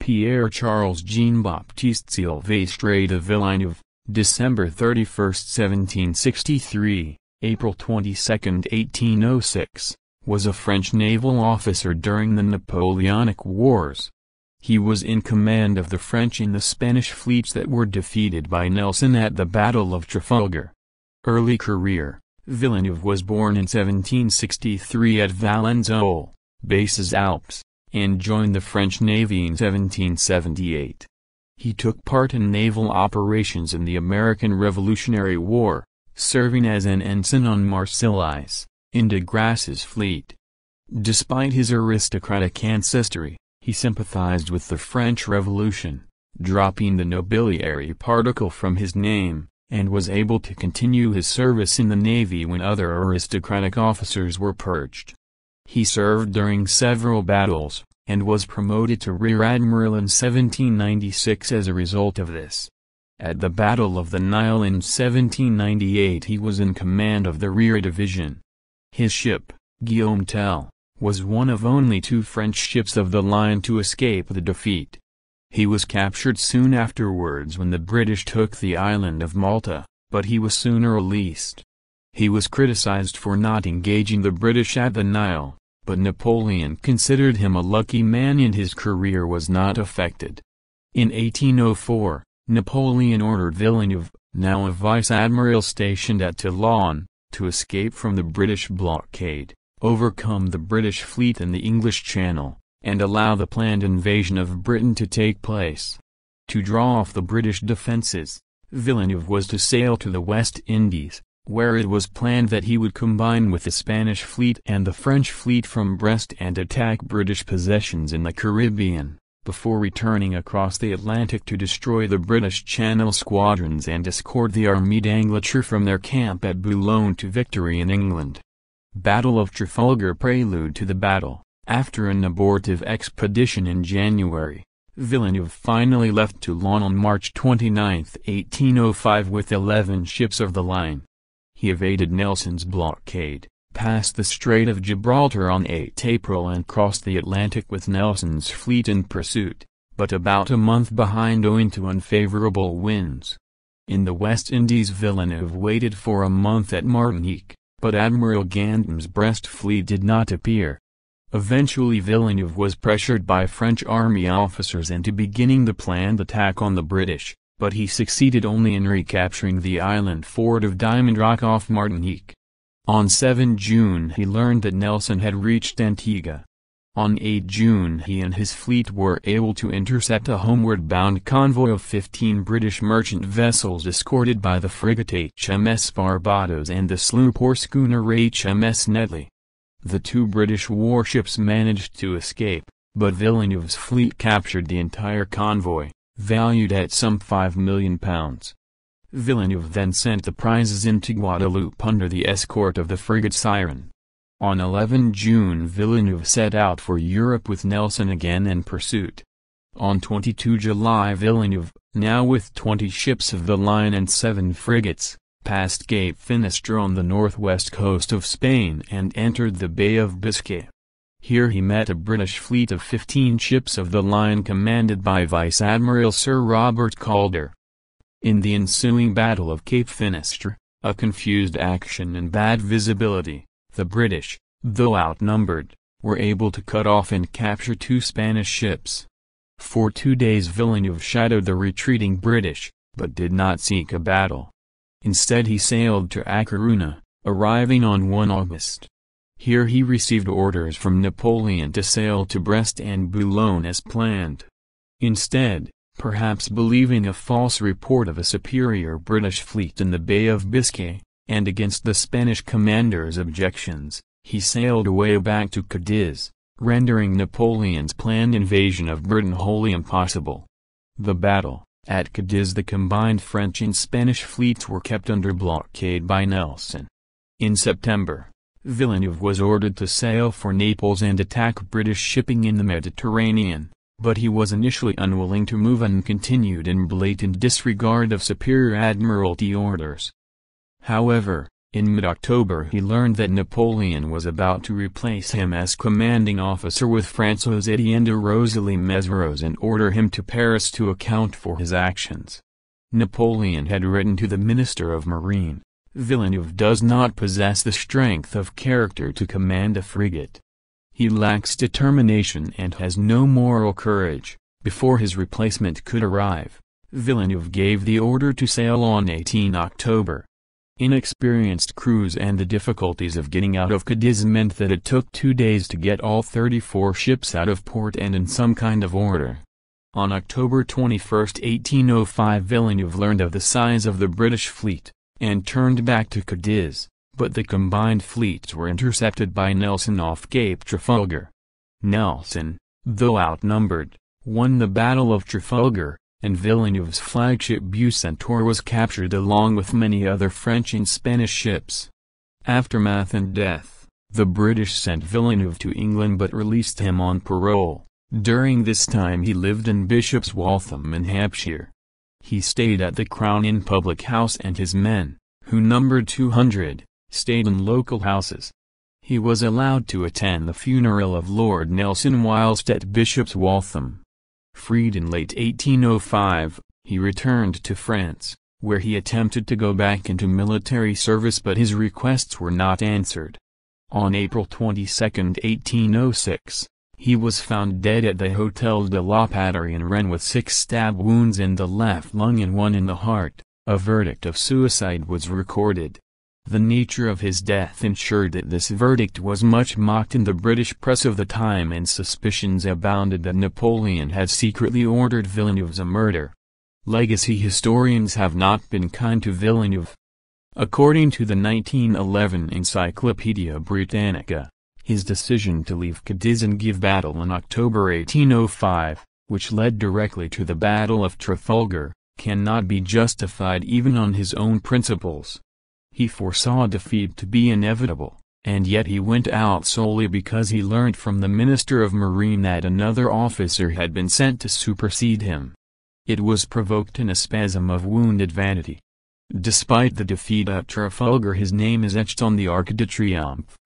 Pierre-Charles Jean-Baptiste Sylvestre de Villeneuve, December 31, 1763, April 22, 1806, was a French naval officer during the Napoleonic Wars. He was in command of the French and the Spanish fleets that were defeated by Nelson at the Battle of Trafalgar. Early career: Villeneuve was born in 1763 at Valenzole, Basses Alpes, and joined the French Navy in 1778. He took part in naval operations in the American Revolutionary War, serving as an ensign on Marseilles, in de Grasse's fleet. Despite his aristocratic ancestry, he sympathized with the French Revolution, dropping the nobiliary particle from his name, and was able to continue his service in the Navy when other aristocratic officers were purged. He served during several battles, and was promoted to Rear Admiral in 1796 as a result of this. At the Battle of the Nile in 1798 he was in command of the Rear Division. His ship, Guillaume Tell, was one of only 2 French ships of the line to escape the defeat. He was captured soon afterwards when the British took the island of Malta, but he was soon released. He was criticized for not engaging the British at the Nile, but Napoleon considered him a lucky man and his career was not affected. In 1804, Napoleon ordered Villeneuve, now a vice-admiral stationed at Toulon, to escape from the British blockade, overcome the British fleet in the English Channel, and allow the planned invasion of Britain to take place. To draw off the British defenses, Villeneuve was to sail to the West Indies, where it was planned that he would combine with the Spanish fleet and the French fleet from Brest and attack British possessions in the Caribbean, before returning across the Atlantic to destroy the British Channel squadrons and escort the Armée d'Angleterre from their camp at Boulogne to victory in England. Battle of Trafalgar. Prelude to the battle. After an abortive expedition in January, Villeneuve finally left Toulon on March 29, 1805 with 11 ships of the line. He evaded Nelson's blockade, passed the Strait of Gibraltar on 8 April and crossed the Atlantic with Nelson's fleet in pursuit, but about a month behind owing to unfavorable winds. In the West Indies Villeneuve waited for a month at Martinique, but Admiral Gandam's Brest fleet did not appear. Eventually Villeneuve was pressured by French army officers into beginning the planned attack on the British, but he succeeded only in recapturing the island fort of Diamond Rock off Martinique. On 7 June he learned that Nelson had reached Antigua. On 8 June he and his fleet were able to intercept a homeward-bound convoy of 15 British merchant vessels escorted by the frigate HMS Barbados and the sloop or schooner HMS Netley. The 2 British warships managed to escape, but Villeneuve's fleet captured the entire convoy, valued at some £5 million. Villeneuve then sent the prizes into Guadeloupe under the escort of the frigate Siren. On 11 June Villeneuve set out for Europe with Nelson again in pursuit. On 22 July Villeneuve, now with 20 ships of the line and 7 frigates, passed Cape Finisterre on the northwest coast of Spain and entered the Bay of Biscay. Here he met a British fleet of 15 ships of the line commanded by Vice-Admiral Sir Robert Calder. In the ensuing Battle of Cape Finisterre, a confused action and bad visibility, the British, though outnumbered, were able to cut off and capture 2 Spanish ships. For 2 days Villeneuve shadowed the retreating British, but did not seek a battle. Instead he sailed to A Corunna, arriving on 1 August. Here he received orders from Napoleon to sail to Brest and Boulogne as planned. Instead, perhaps believing a false report of a superior British fleet in the Bay of Biscay, and against the Spanish commander's objections, he sailed away back to Cadiz, rendering Napoleon's planned invasion of Britain wholly impossible. The battle. At Cadiz the combined French and Spanish fleets were kept under blockade by Nelson. In September, Villeneuve was ordered to sail for Naples and attack British shipping in the Mediterranean, but he was initially unwilling to move and continued in blatant disregard of superior admiralty orders. However, In mid-October he learned that Napoleon was about to replace him as commanding officer with François-Étienne de Rosalie-Mézeroux and order him to Paris to account for his actions. Napoleon had written to the Minister of Marine, "Villeneuve does not possess the strength of character to command a frigate. He lacks determination and has no moral courage." Before his replacement could arrive, Villeneuve gave the order to sail on 18 October. Inexperienced crews and the difficulties of getting out of Cadiz meant that it took 2 days to get all 34 ships out of port and in some kind of order. On October 21, 1805 Villeneuve learned of the size of the British fleet, and turned back to Cadiz, but the combined fleets were intercepted by Nelson off Cape Trafalgar. Nelson, though outnumbered, won the Battle of Trafalgar, and Villeneuve's flagship Bucentaure was captured along with many other French and Spanish ships. Aftermath and death. The British sent Villeneuve to England but released him on parole. During this time he lived in Bishop's Waltham in Hampshire. He stayed at the Crown Inn public house and his men, who numbered 200, stayed in local houses. He was allowed to attend the funeral of Lord Nelson whilst at Bishop's Waltham. Freed in late 1805, he returned to France, where he attempted to go back into military service but his requests were not answered. On April 22, 1806, he was found dead at the Hôtel de la Patrie in Rennes with 6 stab wounds in the left lung and 1 in the heart. A verdict of suicide was recorded. The nature of his death ensured that this verdict was much mocked in the British press of the time and suspicions abounded that Napoleon had secretly ordered Villeneuve's murder. Legacy historians have not been kind to Villeneuve. According to the 1911 Encyclopaedia Britannica, his decision to leave Cadiz and give battle in October 1805, which led directly to the Battle of Trafalgar, cannot be justified even on his own principles. He foresaw defeat to be inevitable, and yet he went out solely because he learnt from the Minister of Marine that another officer had been sent to supersede him. It was provoked in a spasm of wounded vanity. Despite the defeat at Trafalgar his name is etched on the Arc de Triomphe.